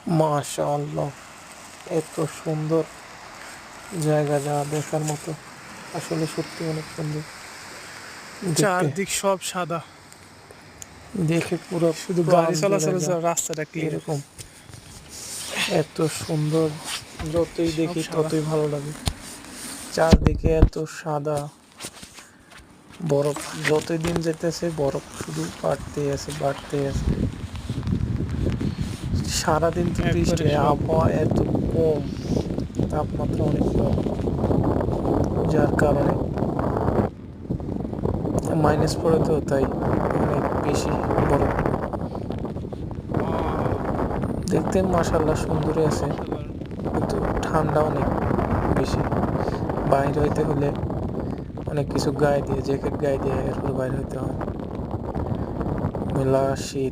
মাশাআল্লাহ, এত সুন্দর জায়গা, যা দেখার মতো। আসলে সত্যি অনেক সুন্দর দেখতে। চারদিক সব সাদা, দেখে পুরো শুধু প্রাণ গাড়ি জুড়ে চলাচলের যায়। জন্য রাস্তাটা ক্লিয়ার। এরকম এত সুন্দর, যতই সব দেখি সাদা। ততই ভালো লাগে। চারদিকে এত সাদা বরফ, যতই দিন যেতেছে বরফ শুধু বাড়তেই আছে, বাড়তেই আছে। সারাদিন তো বৃষ্টি একবারে হয়, সব। আবহাওয়া এত কম, তাপমাত্রা অনেক কম, যার কারণে মাইনাস পড়ে তো তাই অনেক বেশি বরফ পড়ে। দেখতে মাশাআল্লাহ সুন্দরই আছে, অসাধারণ। কিন্তু ঠান্ডা অনেক বেশি। বাইরে হইতে হলে অনেক কিছু গায়ে দিয়ে, জ্যাকেট গায়ে দিয়ে এরপর বাইরে হইতে হয়। মেলা শীত।